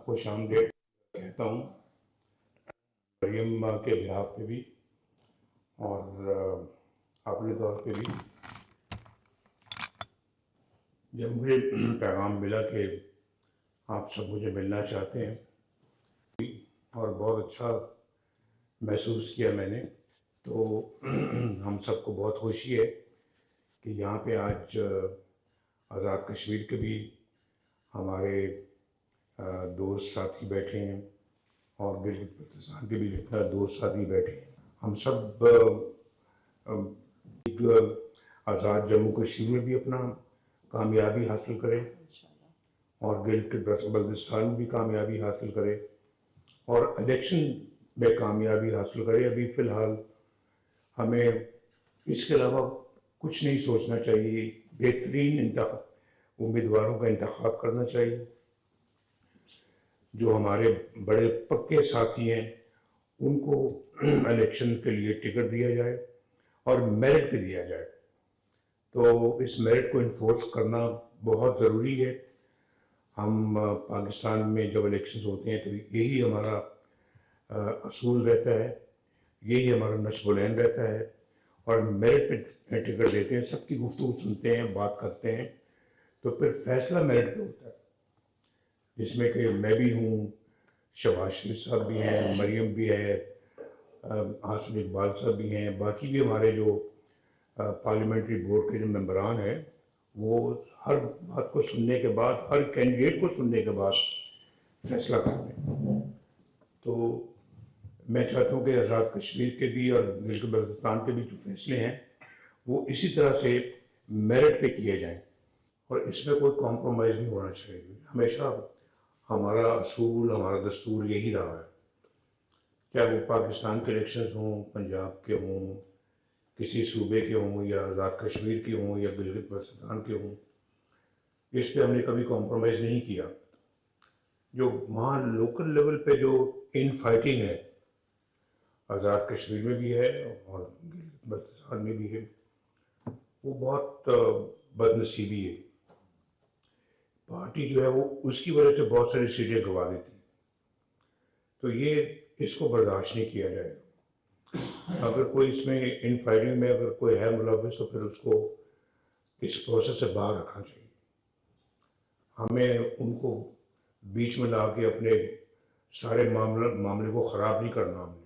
خوش آمدید کہتا ہوں مریم کے بہاف پہ بھی اور اپنے طور پہ بھی. جب مجھے پیغام ملا کہ آپ سب مجھے ملنا چاہتے ہیں اور بہت اچھا محسوس کیا میں نے، تو ہم سب کو بہت خوشی ہے کہ یہاں پہ آج آزاد کشمیر کے بھی ہمارے دوست ساتھی بیٹھے ہیں اور گلگت بلتستان کے بھی دوست ساتھی بیٹھے ہیں. ہم سب ایک آزاد جموں کشمیر میں بھی اپنا کامیابی حاصل کریں اور گلگت بلتستان بھی کامیابی حاصل کرے اور الیکشن میں کامیابی حاصل کرے. ابھی فی الحال ہمیں اس کے علاوہ کچھ نہیں سوچنا چاہیے، بہترین امیدواروں کا انتخاب کرنا چاہیے. جو ہمارے بڑے پکے ساتھی ہیں ان کو الیکشن کے لیے ٹکٹ دیا جائے اور میرٹ پہ دیا جائے. تو اس میرٹ کو انفورس کرنا بہت ضروری ہے. ہم پاکستان میں جب الیکشنز ہوتے ہیں تو یہی ہمارا اصول رہتا ہے، یہی ہمارا نصب العین رہتا ہے اور میرٹ پہ ٹکٹ دیتے ہیں، سب کی گفتگو سنتے ہیں، بات کرتے ہیں، تو پھر فیصلہ میرٹ پہ ہوتا ہے، جس میں کہ میں بھی ہوں، شہباز شریف صاحب بھی ہیں، مریم بھی ہے، حاصل اقبال صاحب بھی ہیں، باقی بھی ہمارے جو پارلیمنٹری بورڈ کے جو ممبران ہیں وہ ہر بات کو سننے کے بعد، ہر کینڈیڈیٹ کو سننے کے بعد فیصلہ کرتے ہیں. تو میں چاہتا ہوں کہ آزاد کشمیر کے بھی اور گلگت بلتستان کے بھی جو فیصلے ہیں وہ اسی طرح سے میرٹ پہ کیے جائیں اور اس میں کوئی کمپرومائز نہیں ہونا چاہیے. ہمیشہ ہمارا اصول، ہمارا دستور یہی رہا ہے، چاہے وہ پاکستان کے الیکشنز ہوں، پنجاب کے ہوں، کسی صوبے کے ہوں، یا آزاد کشمیر کے ہوں، یا گلگت بلتستان کے ہوں، اس پہ ہم نے کبھی کمپرومائز نہیں کیا. جو وہاں لوکل لیول پہ جو ان فائٹنگ ہے آزاد کشمیر میں بھی ہے اور گلگت بلتستان میں بھی ہے، وہ بہت بد نصیبی ہے. پارٹی جو ہے وہ اس کی وجہ سے بہت ساری سیٹیں گنوا دیتی ہے. تو یہ اس کو برداشت نہیں کیا جائے گا. اگر کوئی اس میں ان فائٹنگ میں اگر کوئی ہے ملوث تو پھر اس کو اس پروسیس سے باہر رکھنا چاہیے. ہمیں ان کو بیچ میں لا کے اپنے سارے معاملے کو خراب نہیں کرنا. ہم نے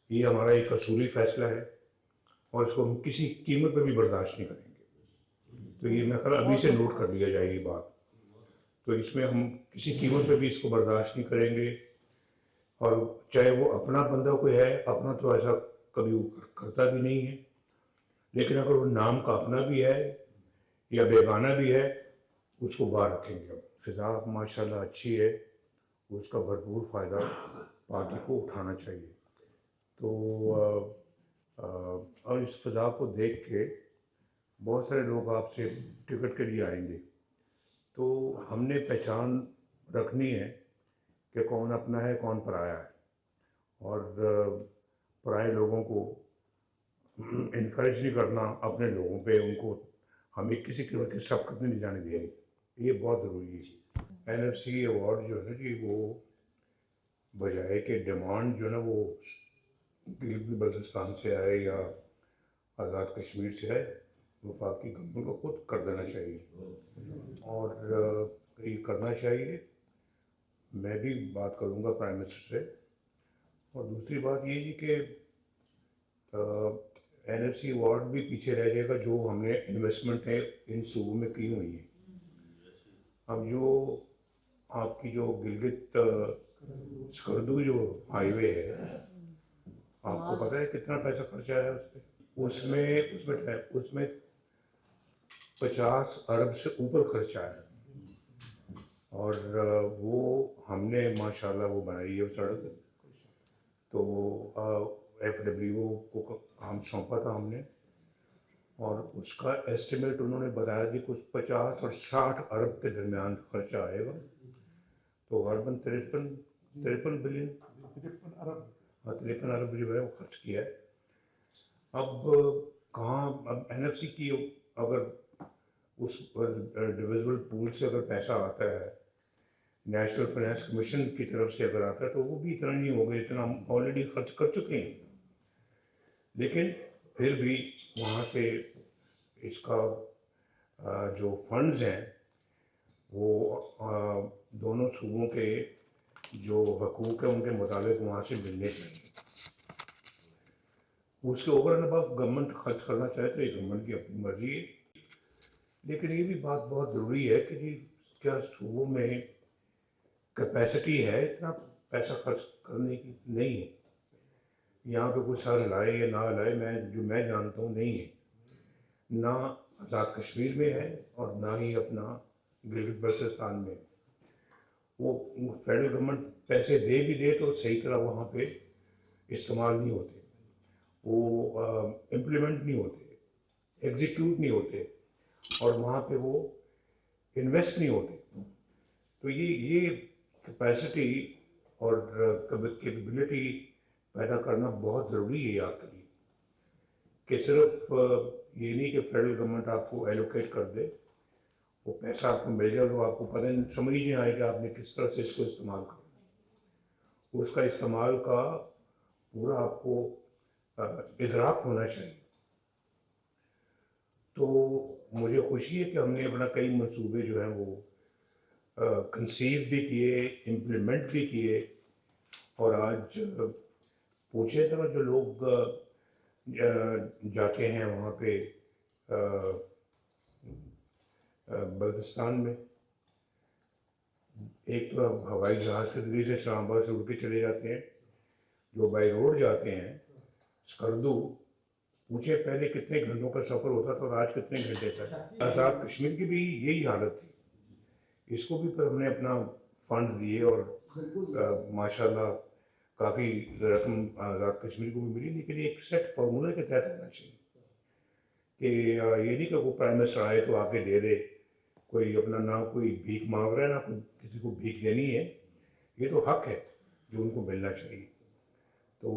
یہ ہمارا ایک اصولی فیصلہ ہے اور اس کو ہم کسی قیمت پہ بھی برداشت نہیں کریں گے. تو یہ میں خیال ابھی سے نوٹ کر لیا جائے گی بات. تو اس میں ہم کسی قیمت پہ بھی اس کو برداشت نہیں کریں گے، اور چاہے وہ اپنا بندہ کوئی ہے، اپنا تو ایسا کبھی وہ کرتا بھی نہیں ہے، لیکن اگر وہ نام کا اپنا بھی ہے یا بیگانہ بھی ہے اس کو باہر رکھیں گے. فضا ماشاءاللہ اچھی ہے، اس کا بھرپور فائدہ پارٹی کو اٹھانا چاہیے. تو اور اس فضا کو دیکھ کے بہت سارے لوگ آپ سے ٹکٹ کے لیے آئیں گے، تو ہم نے پہچان رکھنی ہے کہ کون اپنا ہے کون پرایا ہے، اور پرائے لوگوں کو انکریج نہیں کرنا اپنے لوگوں پہ. ان کو ہمیں کسی قسم کی سبقت نہیں جانے دیں گے، یہ بہت ضروری ہے. NFC ایوارڈ جو ہے نا جی، وہ بجائے کہ ڈیمانڈ جو ہے نا وہ گلگت بلتستان سے آئے یا آزاد کشمیر سے آئے، وفاقی گورنمنٹ کو خود کر دینا چاہیے اور یہ کرنا چاہیے. میں بھی بات کروں گا پرائم منسٹر سے. اور دوسری بات یہ ہے کہ NFC ایوارڈ بھی پیچھے رہ جائے گا جو ہم نے انویسٹمنٹ ہے ان صوبوں میں کی ہوئی ہیں. اب جو آپ کی جو گلگت سکردو جو ہائی وے ہے، آپ کو پتہ ہے کتنا پیسہ خرچ آیا ہے اس پہ؟ اس میں 50 ارب سے اوپر خرچ آیا ہے، اور وہ ہم نے ماشاءاللہ وہ بنائی ہے سڑک. تو FWO کو ہم سونپا تھا ہم نے، اور اس کا ایسٹیمیٹ انہوں نے بتایا کہ کچھ 50 اور 60 ارب کے درمیان خرچہ آئے گا. تو غالباً 53 بلین 53 ارب جو ہے وہ خرچ کیا ہے. اب کہاں، اب NFC کی اگر اس ڈویزبل پول سے اگر پیسہ آتا ہے نیشنل فائنانس کمیشن کی طرف سے اگر آتا ہے تو وہ بھی اتنا نہیں ہوگا جتنا ہم آلریڈی خرچ کر چکے ہیں، لیکن پھر بھی وہاں سے اس کا جو فنڈز ہیں وہ دونوں صوبوں کے جو حقوق ہیں ان کے مطابق وہاں سے ملنے چاہیے۔ اس کے اوپر گورنمنٹ خرچ کرنا چاہے تو یہ گورنمنٹ کی اپنی مرضی ہے، لیکن یہ بھی بات بہت ضروری ہے کہ جی کیا صوبوں میں کیپیسٹی ہے اتنا پیسہ خرچ کرنے کی؟ نہیں ہے۔ یہاں پہ کوئی سر لائے یا نہ لائے، میں جانتا ہوں نہیں ہے، نہ آزاد کشمیر میں ہے اور نہ ہی اپنا گلگت بلتستان میں۔ وہ فیڈرل گورنمنٹ پیسے دے بھی دے تو صحیح طرح وہاں پہ استعمال نہیں ہوتے، وہ امپلیمنٹ نہیں ہوتے، ایگزیکیوٹ نہیں ہوتے، اور وہاں پہ وہ انویسٹ نہیں ہوتے۔ تو یہ کیپیسٹی اور کیپیبلٹی پیدا کرنا بہت ضروری ہے آپ کے لیے، کہ صرف یہ نہیں کہ فیڈرل گورنمنٹ آپ کو ایلوکیٹ کر دے، وہ پیسہ آپ کو مل جائے تو آپ کو پتہ نہیں، سمجھ نہیں آئے کہ آپ نے کس طرح سے اس کو استعمال کرنا۔ اس کا استعمال کا پورا آپ کو ادراک ہونا چاہیے۔ تو مجھے خوشی ہے کہ ہم نے اپنا کئی منصوبے جو ہیں وہ کنسیو بھی کیے، امپلیمنٹ بھی کیے، اور آج پوچھے طرح جو لوگ جاتے ہیں وہاں پہ بلتستان میں، ایک تو ہوائی جہاز کے ذریعے سے اسلام آباد سے اڑ کے چلے جاتے ہیں، جو بائی روڈ جاتے ہیں اسکردو، پوچھے پہلے کتنے گھنٹوں کا سفر ہوتا تھا اور آج کتنے گھنٹے کا۔ آزاد کشمیر کی بھی یہی حالت تھی، اس کو بھی پھر ہم نے اپنا فنڈ دیے اور ماشاءاللہ کافی رقم آزاد کشمیر کو بھی ملی، لیکن ایک سیٹ فارمولہ کے تحت ہونا چاہیے کہ یہ نہیں کہ وہ پرائم منسٹر آئے تو آ کے دے دے، کوئی اپنا نہ کوئی بھیک مانگ رہا ہے نہ کوئی کسی کو بھیک دینی ہے، یہ تو حق ہے جو ان کو ملنا چاہیے۔ تو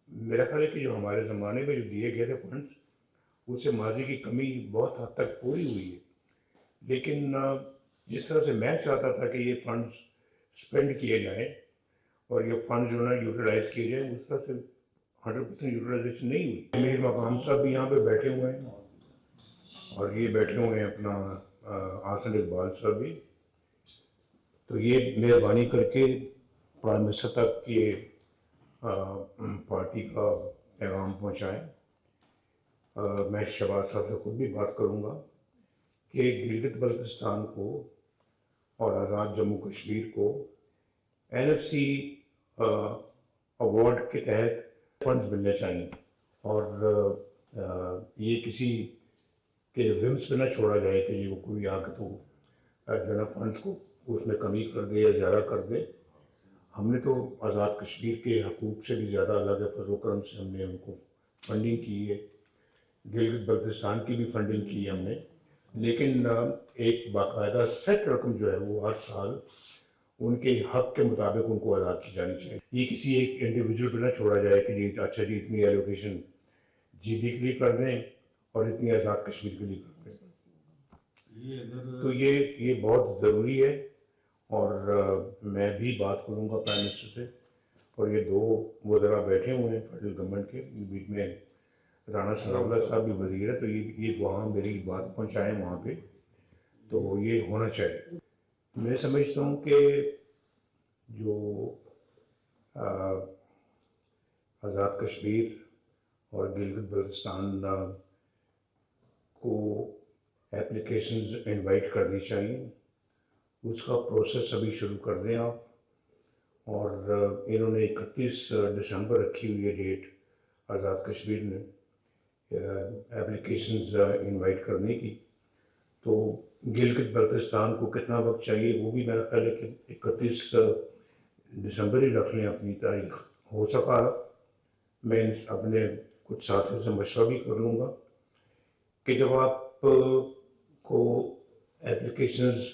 میرا خیال ہے کہ جو ہمارے زمانے میں جو دیے گئے تھے فنڈز، اس سے ماضی کی کمی بہت حد تک پوری ہوئی ہے، لیکن جس طرح سے میں چاہتا تھا کہ یہ فنڈز اسپینڈ کیے جائیں اور یہ فنڈ جو ہے یوٹیلائز کیے جائیں، اس طرح سے 100% یوٹیلائزیشن نہیں ہوئی۔ امیر مقام صاحب بھی یہاں پہ بیٹھے ہوئے ہیں، اور یہ بیٹھے ہوئے ہیں اپنا آسن اقبال صاحب بھی، تو یہ مہربانی کر کے پرائم منسٹر تک یہ پارٹی کا پیغام پہنچائیں۔ میں شہباز صاحب سے خود بھی بات کروں گا کہ گلگت بلتستان کو اور آزاد جموں کشمیر کو NFC ایوارڈ کے تحت فنڈز ملنے چاہیے، اور یہ کسی کے ومس پہ نہ چھوڑا جائے کہ یہ وہ کوئی آ کے تو جو ہے نا فنڈز کو اس میں کمی کر دے یا زیادہ کر دے۔ ہم نے تو آزاد کشمیر کے حقوق سے بھی زیادہ اللہ کے فضل و کرم سے ہم نے ان کو فنڈنگ کی ہے، گلگت بلتستان کی بھی فنڈنگ کی ہے ہم نے، لیکن ایک باقاعدہ سیٹ رقم جو ہے وہ ہر سال ان کے حق کے مطابق ان کو ادا کی جانی چاہیے۔ یہ کسی ایک انڈیویجول پہ نہ چھوڑا جائے کہ جی اچھا جی اتنی ایلوکیشن GB کے لیے کر دیں اور اتنی آزاد کشمیر کے لیے کر دیں۔ تو یہ بہت ضروری ہے، اور میں بھی بات کروں گا پرائم منسٹر سے، اور یہ دو وزراء بیٹھے ہوئے ہیں فیڈرل گورنمنٹ کے بیچ میں، رانا ثناءاللہ صاحب بھی وزیر ہے، تو یہ وہاں میری بات پہنچائیں وہاں پہ، تو یہ ہونا چاہیے۔ میں سمجھتا ہوں کہ جو آزاد کشمیر اور گلگت بلتستان کو اپلیکیشنز انوائٹ کرنی چاہیے، اس کا پروسیس ابھی شروع کر دیں آپ، اور انہوں نے 31 دسمبر رکھی ہوئی ہے ڈیٹ آزاد کشمیر نے اپلیکیشنز انوائٹ کرنے کی، تو گلگت بلتستان کو کتنا وقت چاہیے وہ بھی میرا خیال ہے کہ 31 دسمبر ہی رکھ لیں اپنی تاریخ۔ ہو سکا میں اپنے کچھ ساتھیوں سے مشورہ بھی کر لوں گا کہ جب آپ کو اپلیکیشنز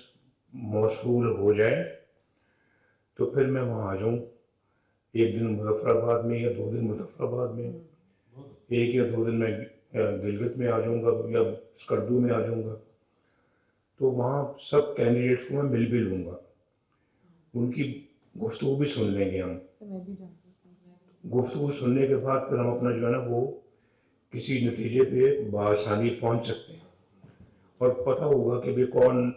موصول ہو جائیں تو پھر میں وہاں آ جاؤں، ایک دن مظفر آباد میں یا 2 دن مظفر آباد میں، 1 یا 2 دن میں گلگت میں آ جاؤں گا یا اسکردو میں آ جاؤں گا، تو وہاں سب کینڈیڈیٹس کو میں مل بھی لوں گا۔ ان کی گفتگو بھی سن لیں گے ہم. گفتگو سننے کے بعد پھر ہم اپنا جو ہے نا وہ کسی نتیجے پہ بآسانی پہنچ سکتے ہیں اور پتہ ہوگا کہ بھی کون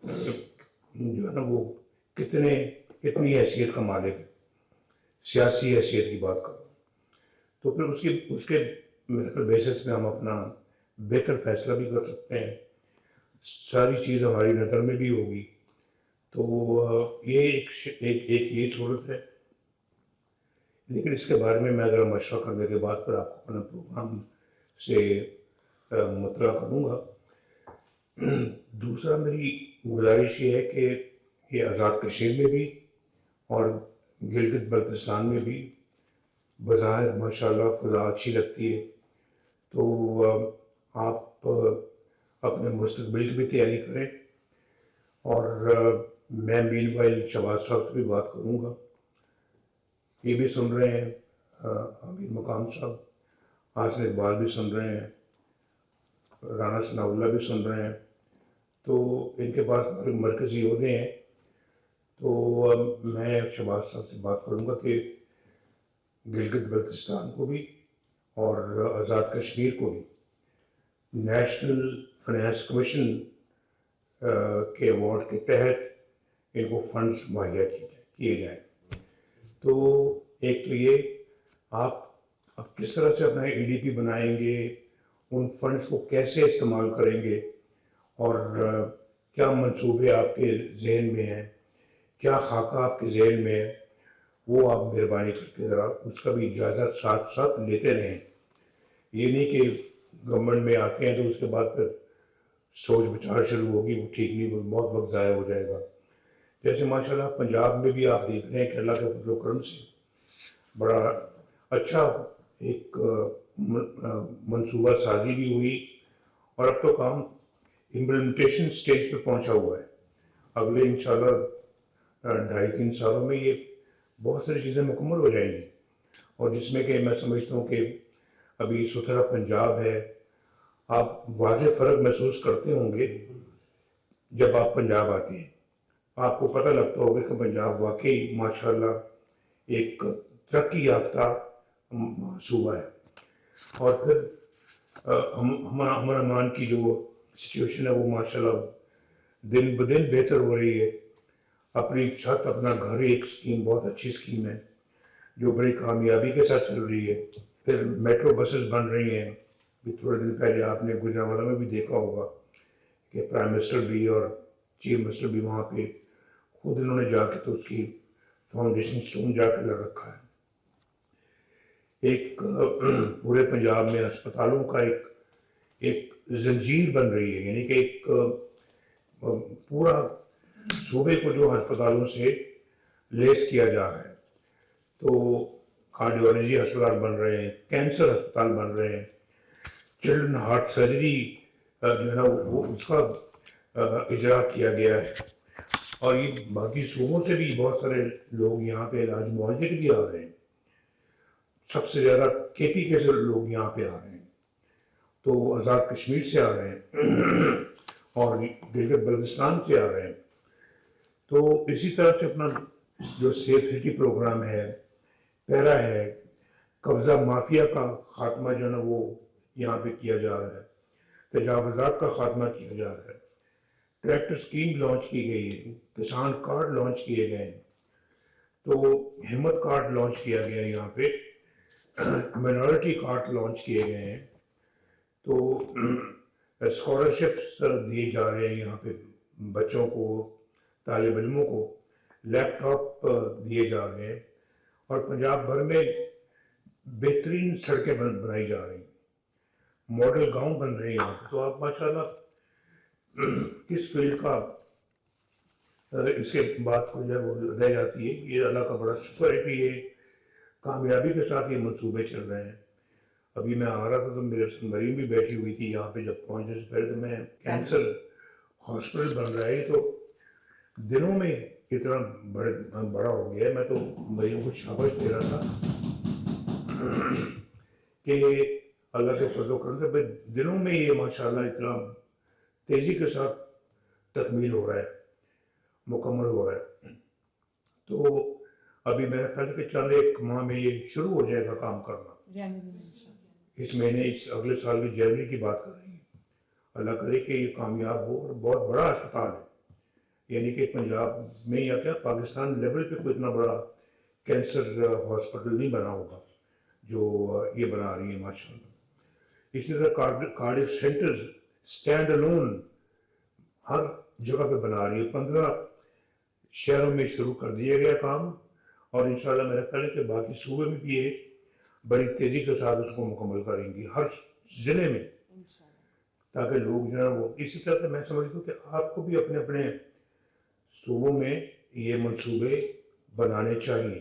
جو ہے نا وہ کتنی حیثیت کا مالک ہے. سیاسی حیثیت کی بات کروں تو پھر اس کے میرے بیسس پہ ہم اپنا بہتر فیصلہ بھی کر سکتے ہیں. ساری چیز ہماری نظر میں بھی ہوگی. تو یہ ایک یہ صورت ہے. لیکن اس کے بارے میں اگر مشورہ کرنے کے بعد پھر آپ کو اپنا پروگرام سے مطلع کروں گا. دوسرا میری گزارش یہ ہے کہ یہ آزاد کشمیر میں بھی اور گلگت بلتستان میں بھی بظاہر ماشاءاللہ فضا اچھی لگتی ہے. تو آپ اپنے مستقبل کی بھی تیاری کریں. اور میں مین وائل شہباز صاحب سے بھی بات کروں گا. یہ بھی سن رہے ہیں عامر مقام صاحب, حسن اقبال بھی سن رہے ہیں, رانا ثناء اللہ بھی سن رہے ہیں. تو ان کے پاس مرکزی عہدے ہیں. تو میں شہباز صاحب سے بات کروں گا کہ گلگت بلتستان کو بھی اور آزاد کشمیر کو بھی نیشنل فنانس کمیشن کے ایوارڈ کے تحت ان کو فنڈز مہیا کیے جائیں. تو ایک تو یہ آپ اب کس طرح سے اپنا EDP بنائیں گے, ان فنڈز کو کیسے استعمال کریں گے, اور کیا منصوبے آپ کے ذہن میں ہیں, کیا خاکہ آپ کے ذہن میں ہے, وہ آپ مہربانی کر کے ذرا اس کا بھی جائزہ ساتھ ساتھ لیتے رہیں. یہ نہیں کہ گورنمنٹ میں آتے ہیں تو اس کے بعد پھر سوچ بچار شروع ہوگی, وہ ٹھیک نہیں, وہ بہت وقت ضائع ہو جائے گا. جیسے ماشاءاللہ پنجاب میں بھی آپ دیکھ رہے ہیں کہ اللہ کے فضل و کرم سے بڑا اچھا ایک منصوبہ سازی بھی ہوئی اور اب تو کام امپلیمنٹیشن سٹیج پہ پہنچا ہوا ہے. اگلے انشاءاللہ 2.5-3 سالوں میں یہ بہت ساری چیزیں مکمل ہو جائیں گی. اور جس میں کہ میں سمجھتا ہوں کہ ابھی ستھرا پنجاب ہے. آپ واضح فرق محسوس کرتے ہوں گے جب آپ پنجاب آتے ہیں. آپ کو پتہ لگتا ہوگا کہ پنجاب واقعی ماشاءاللہ ایک ترقی یافتہ صوبہ ہے. اور پھر ہمارا کی جو سچویشن ہے وہ ماشاءاللہ دن بدن بہتر ہو رہی ہے. اپنی چھت اپنا گھر ایک اسکیم بہت اچھی اسکیم ہے جو بڑی کامیابی کے ساتھ چل رہی ہے. پھر میٹرو بسز بن رہی ہیں. تھوڑے دن پہلے آپ نے گجرانوالہ میں بھی دیکھا ہوگا کہ پرائم منسٹر بھی اور چیف منسٹر بھی وہاں پہ خود انہوں نے جا کے تو اس کی فاؤنڈیشن سٹون جا کے لگ رکھا ہے. ایک پورے پنجاب میں ہسپتالوں کا ایک زنجیر بن رہی ہے, یعنی کہ ایک پورا صوبے کو جو ہسپتالوں سے لیس کیا جا رہا ہے. تو کارڈیولوجی ہسپتال بن رہے ہیں, کینسر ہسپتال بن رہے ہیں, چلڈرن ہارٹ سرجری جو ہے نا وہ اس کا اجرا کیا گیا ہے. اور یہ باقی صوبوں سے بھی بہت سارے لوگ یہاں پہ علاج معالجے کے بھی آ رہے ہیں. سب سے زیادہ KP کے سے لوگ یہاں پہ آ رہے ہیں, تو آزاد کشمیر سے آ رہے ہیں اور گلگت بلتستان سے آ رہے ہیں. تو اسی طرح سے اپنا جو سیف سٹی پروگرام ہے, پیرا ہے, قبضہ مافیا کا خاتمہ جو ہے نا وہ یہاں پہ کیا جا رہا ہے, تجاوزات کا خاتمہ کیا جا رہا ہے, ٹریکٹر اسکیم لانچ کی گئی ہے, کسان کارڈ لانچ کیے گئے ہیں, تو ہمت کارڈ لانچ کیا گیا ہے, یہاں پہ مائنورٹی کارڈ لانچ کیے گئے ہیں. تو اسکالرشپس دیے جا رہے ہیں یہاں پہ بچوں کو, طالب علموں کو لیپ ٹاپ دیے جا رہے ہیں. اور پنجاب بھر میں بہترین سڑکیں بنائی جا رہی ہیں, ماڈل گاؤں بن رہے ہیں یہاں پہ. تو آپ ماشاءاللہ کس فیلڈ کا اس کے بعد کو جو ہے وہ رہ جاتی ہے. یہ اللہ کا بڑا شکر ہے کہ یہ کامیابی کے ساتھ یہ منصوبے چل رہے ہیں. ابھی میں آ رہا تھا تو میرے سے مریم بھی بیٹھی ہوئی تھی یہاں پہ, جب پہنچنے سے پہلے تو میں کینسر ہاسپٹل بن رہا ہے تو دنوں میں اتنا بڑا ہو گیا ہے. میں تو مریم کو شاباش دے رہا تھا کہ اللہ کے فضل و کرم سے دنوں میں یہ ماشاءاللہ اتنا تیزی کے ساتھ تکمیل ہو رہا ہے, مکمل ہو رہا ہے. تو ابھی میرا خیال ہے کہ چند ایک ماہ میں یہ شروع ہو جائے گا کام کرنا. اس مہینے اس اگلے سال کی جنوری کی بات کر رہی ہیں. اللہ کرے کہ یہ کامیاب ہو. اور بہت بڑا اسپتال ہے, یعنی کہ پنجاب میں یا کیا پاکستان لیول پہ کوئی اتنا بڑا کینسر ہاسپٹل نہیں بنا ہوگا جو یہ بنا رہی ہیں ماشاء اللہ. اسی طرح کارڈک سینٹرز اسٹینڈ الون ہر جگہ پہ بنا رہی ہے. 15 شہروں میں شروع کر دیا گیا کام, اور انشاءاللہ میرا خیال ہے کہ باقی صوبے میں بھی یہ بڑی تیزی کے ساتھ اس کو مکمل کریں گی ہر ضلع میں, تاکہ لوگ جو ہے وہ اسی طرح سے میں سمجھتا ہوں کہ آپ کو بھی اپنے اپنے صوبوں میں یہ منصوبے بنانے چاہیے.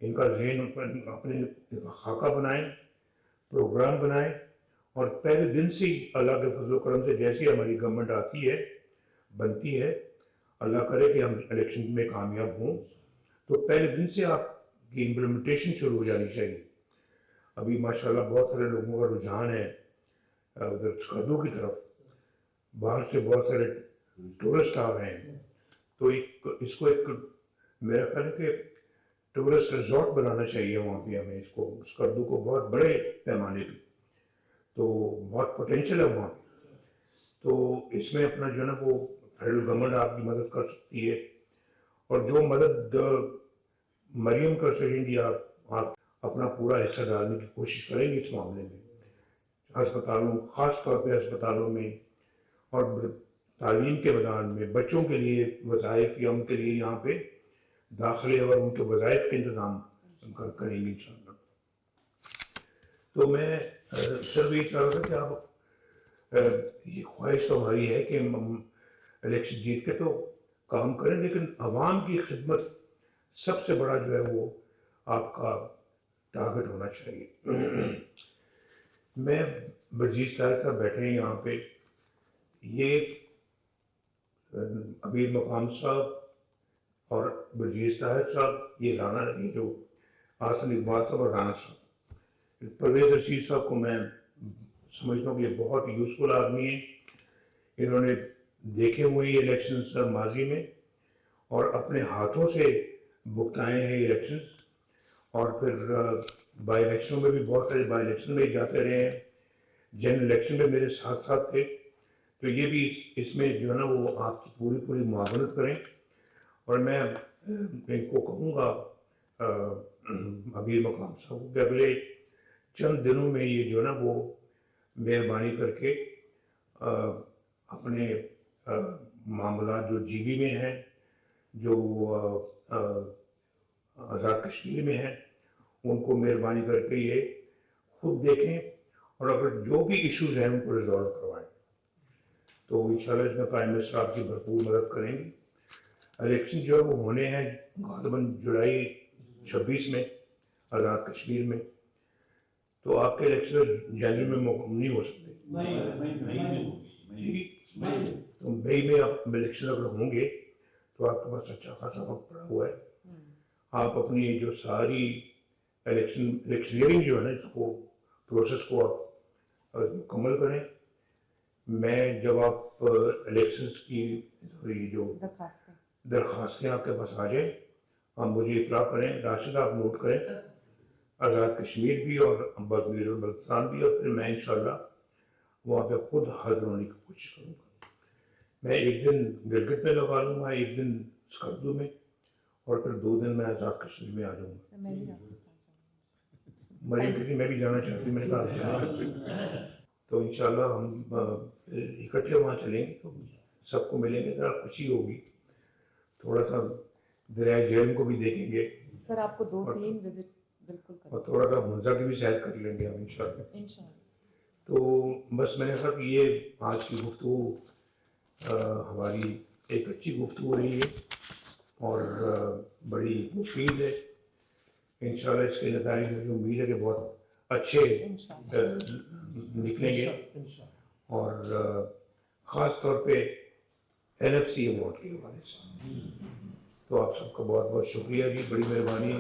ان کا ذہن اپنے خاکہ بنائیں, پروگرام بنائیں, اور پہلے دن سے ہی اللہ کے فضل و کرم سے جیسی ہماری گورنمنٹ آتی ہے بنتی ہے, اللہ کرے کہ ہم الیکشن میں کامیاب ہوں, تو پہلے دن سے آپ کی امپلیمنٹیشن شروع ہو جانی چاہیے. ابھی ماشاءاللہ بہت سارے لوگوں کا رجحان ہے ادھر سکردو کی طرف, باہر سے بہت سارے ٹورسٹ آ رہے ہیں, تو اس کو ایک میرا خیال ہے کہ ٹورسٹ ریزورٹ بنانا چاہیے وہاں پہ ہمیں, اس کو سکردو کو بہت بڑے پیمانے پہ, تو بہت پوٹینشیل ہے وہاں پہ. تو اس میں اپنا جو ہے نا وہ فیڈرل گورنمنٹ آپ کی مدد کر سکتی ہے, اور جو مدد مریم کر سکیں گی آپ اپنا پورا حصہ ڈالنے کی کوشش کریں گے اس معاملے میں. ہسپتالوں, خاص طور پہ ہسپتالوں میں, اور تعلیم کے میدان میں بچوں کے لیے وظائف یا ان کے لیے یہاں پہ داخلے اور ان کے وظائف کے انتظام کریں گے انشاءاللہ. تو میں صرف یہ چاہ رہا تھا کہ آپ یہ خواہش تو ہماری ہے کہ ہم الیکشن جیت کے تو کام کریں, لیکن عوام کی خدمت سب سے بڑا جو ہے وہ آپ کا ٹارگٹ ہونا چاہیے. میں برجیز طاہر صاحب بیٹھے ہیں یہاں پہ, یہ امیر مقام صاحب اور برجیز طاہر صاحب, یہ رانا نہیں جو آسن اقبال صاحب اور رانا صاحب. پرویز رشید صاحب کو میں سمجھتا ہوں کہ یہ بہت یوزفل آدمی ہیں. انہوں نے دیکھے ہوئے یہ الیکشنز ماضی میں اور اپنے ہاتھوں سے بھگتائے ہیں الیکشنز, اور پھر بائی الیکشنوں میں بھی بہت سارے بائی الیکشن میں جاتے رہے ہیں, جنرل الیکشن میں میرے ساتھ ساتھ تھے. تو یہ بھی اس میں جو ہے نا وہ آپ کی پوری معاونت کریں, اور میں ان کو کہوں گا امیر مقام صاحب کو کہ اگلے چند دنوں میں یہ جو ہے نا وہ مہربانی کر کے اپنے معاملات جو جی بی میں ہیں, جو آزاد کشمیر میں ہیں, ان کو مہربانی کر کے یہ خود دیکھیں, اور اگر جو بھی ایشوز ہیں ان کو ریزالو کروائیں. تو انشاءاللہ اس میں پرائم منسٹر آپ کی بھرپور مدد کریں گے. الیکشن جو ہے وہ ہونے ہیں غالباً جولائی 26 میں آزاد کشمیر میں, تو آپ کے الیکشن جنوری میں نہیں ہو سکتے. تو مئی میں آپ الیکشن اگر ہوں گے تو آپ کے پاس اچھا خاصا وقت پڑا ہوا ہے. آپ اپنی جو ساری الیکشنئرنگ جو ہے نا اس کو پروسیس کو آپ مکمل کریں. میں جب آپ الیکشنز کی جو درخواستیں آپ کے پاس آ جائیں آپ مجھے اطلاع کریں. راشد آپ نوٹ کریں, آزاد کشمیر بھی اور بیر البلتستان بھی, اور پھر میں انشاءاللہ وہاں پہ خود حاضر ہونے کی کوشش کروں گا. میں ایک دن گلگت میں لگا لوں گا, ایک دن سکردو میں, اور پھر 2 دن میں آزاد کشمیر میں آ جاؤں گا. مریم کہتی میں بھی جانا چاہتی ہوں, میں نے کہا تو انشاءاللہ ہم اکٹھے وہاں چلیں گے تو سب کو ملیں گے, ذرا خوشی ہوگی, تھوڑا سا دریائے جہلم کو بھی دیکھیں گے سر. آپ کو 2-3 وزٹس بالکل کریں, اور تھوڑا سا حنزہ کی بھی سیر کر لیں گے ہم انشاءاللہ. تو بس میں نے کہا کہ یہ آج کی گفتگو ہماری ایک اچھی گفتگو رہی ہے اور بڑی مفید ہے. انشاءاللہ اس کے نتائج مجھے امید ہے کہ بہت اچھے نکلیں گے, اور خاص طور پہ NFC ایوارڈ کے حوالے سے. تو آپ سب کا بہت بہت شکریہ جی, بڑی مہربانی.